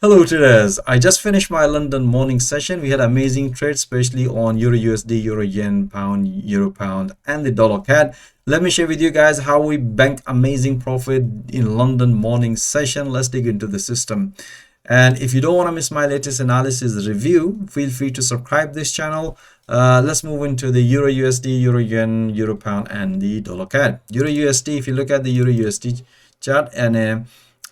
Hello traders, I just finished my London morning session. We had amazing trades, especially on Euro USD, Euro Yen, Pound, Euro Pound, and the Dollar CAD. Let me share with you guys how we bank amazing profit in London morning session. Let's dig into the system. And if you don't want to miss my latest analysis review, feel free to subscribe this channel. Let's move into the Euro USD, Euro Yen, Euro Pound, and the Dollar CAD. Euro USD, if you look at the Euro USD chart, and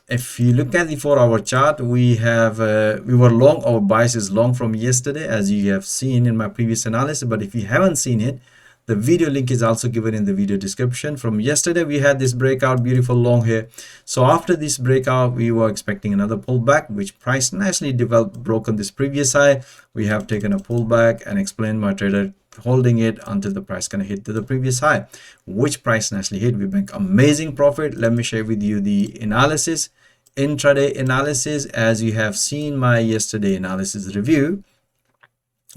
if you look at the 4-hour chart, we were long. Our bias is long from yesterday, as you have seen in my previous analysis. But if you haven't seen it, the video link is also given in the video description. From yesterday, we had this breakout, beautiful long here. So after this breakout, we were expecting another pullback, which price nicely developed, broken this previous high. We have taken a pullback and explained my trader holding it until the price gonna hit to the previous high, which price nicely hit. We bank amazing profit. Let me share with you the analysis, intraday analysis. As you have seen my yesterday analysis review,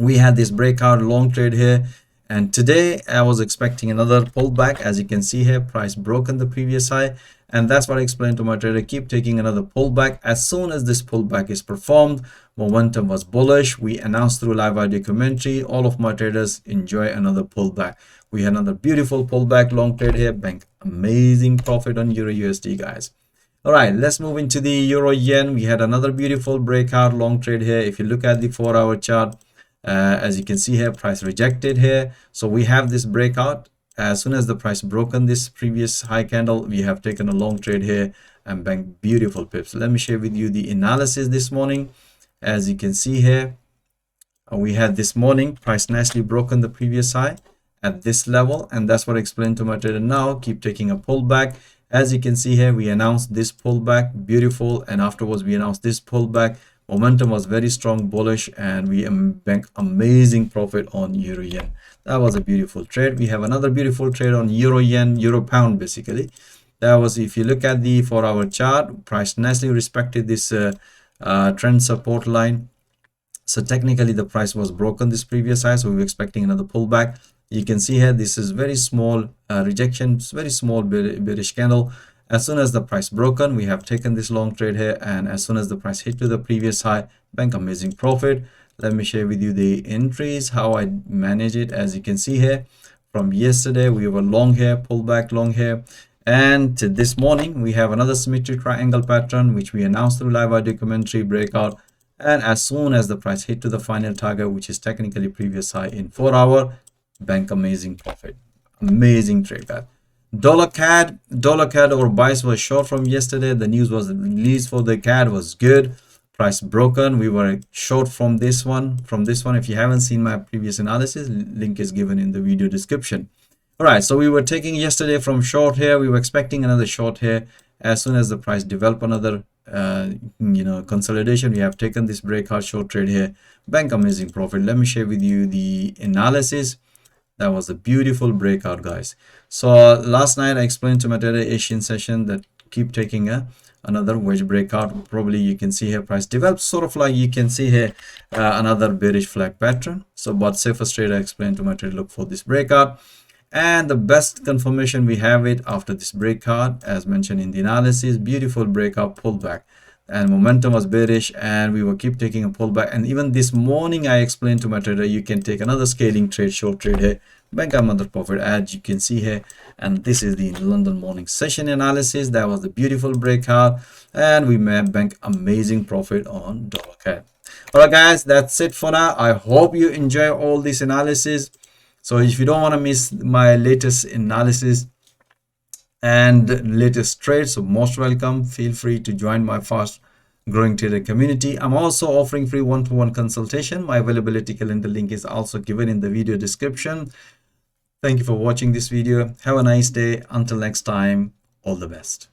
we had this breakout long trade here, and today I was expecting another pullback. As you can see here, price broken the previous high, and that's what I explained to my trader, keep taking another pullback. As soon as this pullback is performed, momentum was bullish. We announced through live audio commentary, all of my traders enjoy another pullback. We had another beautiful pullback long trade here, bank amazing profit on Euro USD, guys. All right, let's move into the Euro Yen. We had another beautiful breakout long trade here. If you look at the 4-hour chart, as you can see here, price rejected here. So we have this breakout. As soon as the price broken this previous high candle, we have taken a long trade here and banked beautiful pips. Let me share with you the analysis this morning. As you can see here, we had this morning price nicely broken the previous high at this level, and that's what I explained to my trader. Now keep taking a pullback. As you can see here, we announced this pullback, beautiful, and afterwards we announced this pullback. Momentum was very strong, bullish, and we bank amazing profit on Euro Yen. That was a beautiful trade. We have another beautiful trade on Euro Yen, Euro Pound, basically. That was, if you look at the 4-hour chart, price nicely respected this trend support line. So technically the price was broken this previous high, so we were expecting another pullback. You can see here, this is very small rejection, very small bearish candle. As soon as the price broken, we have taken this long trade here, and as soon as the price hit to the previous high, bank amazing profit. Let me share with you the entries, how I manage it. As you can see here, from yesterday we were long here, pullback long here, and this morning we have another symmetric triangle pattern, which we announced through live audio commentary breakout. And as soon as the price hit to the final target, which is technically previous high in 4-hour, bank amazing profit. Amazing trade, guys. Dollar CAD or bias was short from yesterday. The news was released for the CAD was good. Price broken. We were short from this one. If you haven't seen my previous analysis, link is given in the video description. All right, so we were taking yesterday from short here. We were expecting another short here. As soon as the price developed another consolidation, we have taken this breakout short trade here, bank amazing profit. Let me share with you the analysis. That was a beautiful breakout, guys. So last night I explained to my trader Asian session that keep taking another wedge breakout. Probably you can see here price develops sort of like, you can see here another bearish flag pattern. So but safest trade, I explained to my trader, look for this breakout. And the best confirmation, we have it after this breakout, as mentioned in the analysis, beautiful breakout pullback, and momentum was bearish, and we will keep taking a pullback. And even this morning I explained to my trader, you can take another scaling trade, short trade here, bank another profit, as you can see here. And this is the London morning session analysis. That was the beautiful breakout, and we may bank amazing profit on dollar CAD. All right, guys, that's it for now. I hope you enjoy all this analysis. So if you don't want to miss my latest analysis and latest trades, so most welcome. Feel free to join my fast growing trader community. I'm also offering free one-to-one consultation. My availability calendar link is also given in the video description. Thank you for watching this video. Have a nice day. Until next time, all the best.